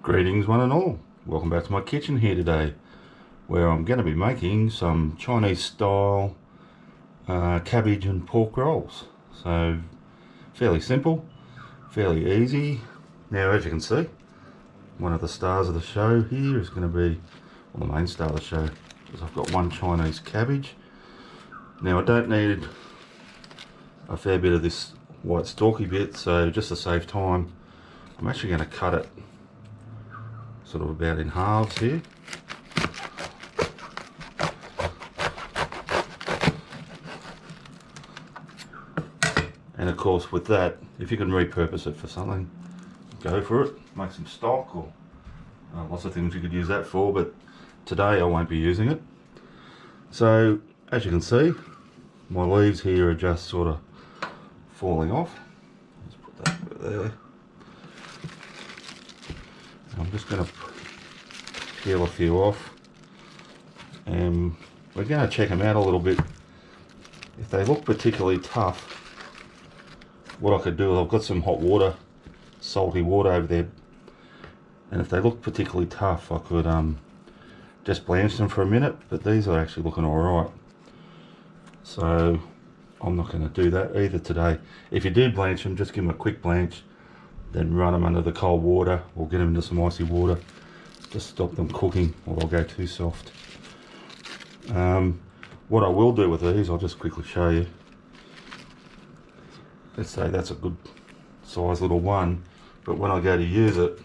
Greetings one and all. Welcome back to my kitchen here today, where I'm going to be making some Chinese style cabbage and pork rolls. So fairly simple, fairly easy. Now as you can see, one of the stars of the show here is going to be, well, the main star of the show, is I've got one Chinese cabbage. Now I don't need a fair bit of this white stalky bit, so just to save time, I'm actually going to cut it sort of about in halves here. And of course with that, if you can repurpose it for something, go for it. Make some stock or lots of things you could use that for, but today I won't be using it. So as you can see, my leaves here are just sort of falling off. Let's put that there. I'm just going to peel a few off, and we're going to check them out a little bit. If they look particularly tough, what I could do is I've got some hot water, salty water over there, and if they look particularly tough I could just blanch them for a minute, but these are actually looking alright, so I'm not going to do that either today. If you do blanch them, just give them a quick blanch, then run them under the cold water or get them into some icy water. Just stop them cooking or they'll go too soft. What I will do with these, I'll just quickly show you. Let's say that's a good size little one, but when I go to use it,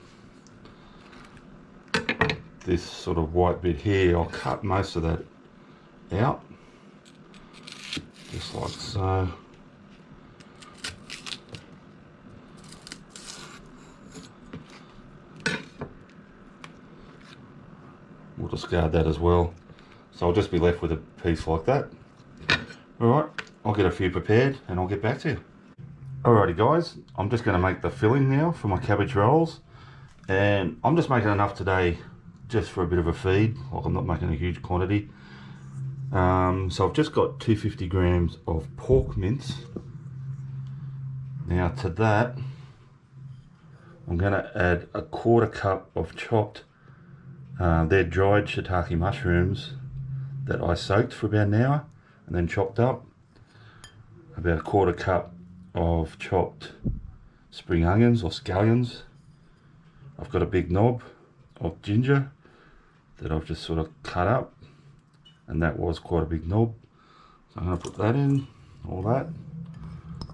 this sort of white bit here, I'll cut most of that out, just like so. We'll discard that as well. So I'll just be left with a piece like that. Alright, I'll get a few prepared and I'll get back to you. Alrighty guys, I'm just going to make the filling now for my cabbage rolls. And I'm just making enough today just for a bit of a feed, like I'm not making a huge quantity. So I've just got 250 grams of pork mince. Now to that, I'm going to add a 1/4 cup of chopped they're dried shiitake mushrooms that I soaked for about an hour and then chopped up. About a 1/4 cup of chopped spring onions or scallions. I've got a big knob of ginger that I've just sort of cut up, and that was quite a big knob. So I'm going to put that in, all that.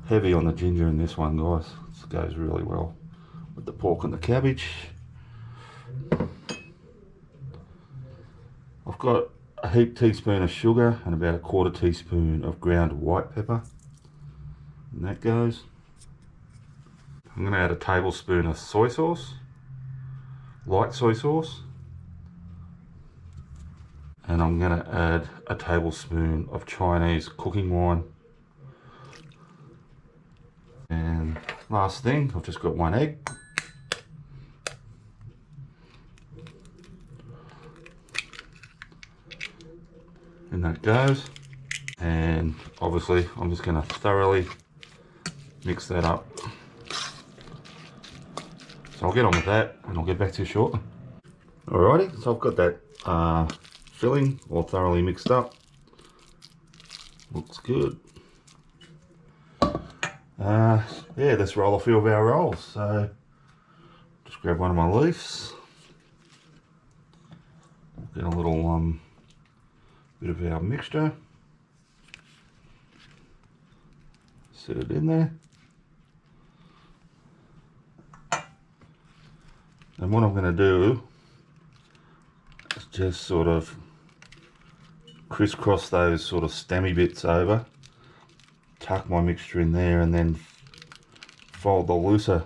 Heavy on the ginger in this one, guys. This goes really well with the pork and the cabbage. I've got a heaped teaspoon of sugar and about a 1/4 teaspoon of ground white pepper. And that goes. I'm going to add a tablespoon of soy sauce, light soy sauce. And I'm going to add a tablespoon of Chinese cooking wine. And last thing, I've just got 1 egg. And that goes, and obviously I'm just going to thoroughly mix that up. So I'll get on with that and I'll get back to you shortly. Alrighty, so I've got that filling all thoroughly mixed up. Looks good. Yeah, let's roll a few of our rolls. So just grab one of my leaves, get a little bit of our mixture, set it in there, and what I'm going to do is just sort of crisscross those sort of stemmy bits over, tuck my mixture in there, and then fold the looser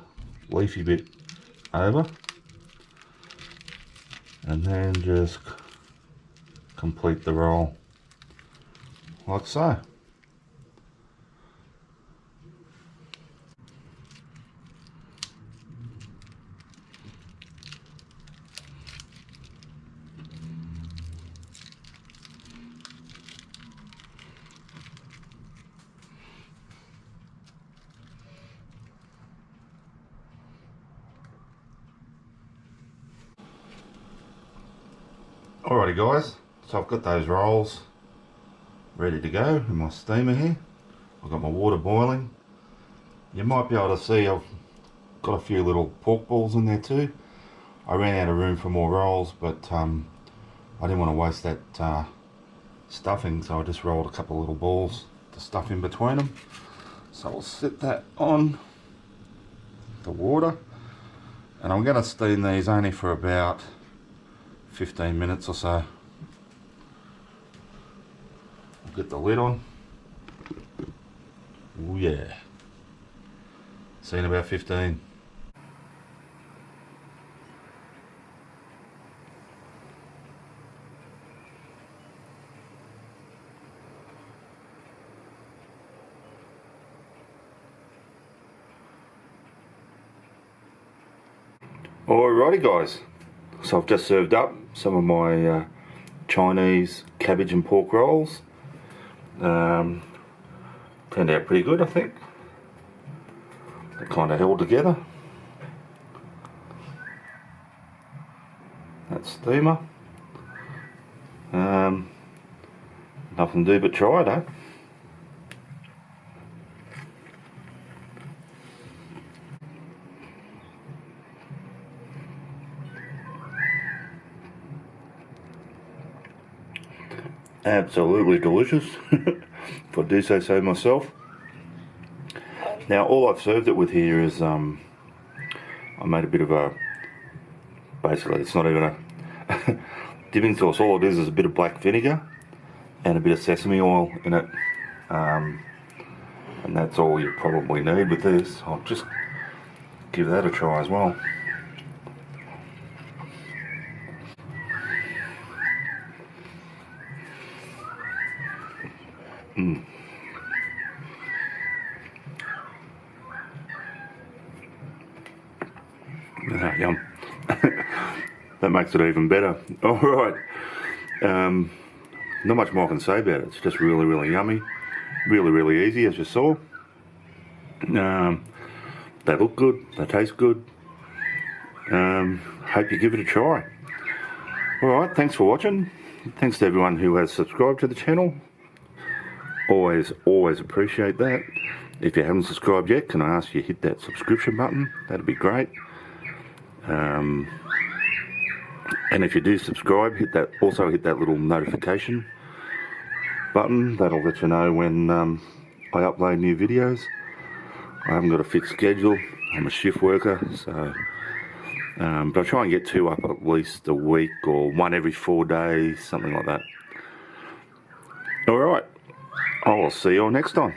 leafy bit over, and then just complete the roll like so. Alrighty guys, so I've got those rolls ready to go in my steamer here. I've got my water boiling. You might be able to see I've got a few little pork balls in there too. I ran out of room for more rolls, but I didn't want to waste that stuffing, so I just rolled a couple of little balls to stuff in between them. So I'll set that on the water, and I'm going to steam these only for about 15 minutes or so. I'll get the lid on. Oh yeah. See you in about 15. Alrighty guys, so I've just served up some of my Chinese cabbage and pork rolls. Turned out pretty good, I think. They're kind of held together. That steamer. Nothing to do but try it, eh? Absolutely delicious, if I do say so myself. Now all I've served it with here is I made a bit of a, basically it's not even a dipping sauce. All it is a bit of black vinegar and a bit of sesame oil in it, and that's all you probably need with this. I'll just give that a try as well. Yum. That makes it even better. Alright. Not much more I can say about it. It's just really, really yummy. Really, really easy, as you saw. They look good. They taste good. Hope you give it a try. Alright, thanks for watching. Thanks to everyone who has subscribed to the channel. Always appreciate that. If you haven't subscribed yet, can I ask you to hit that subscription button? That'd be great. And if you do subscribe, also hit that little notification button. That'll let you know when I upload new videos. I haven't got a fixed schedule. I'm a shift worker, so but I try and get 2 up at least a week, or 1 every 4 days, something like that. Alright, I'll see you all next time.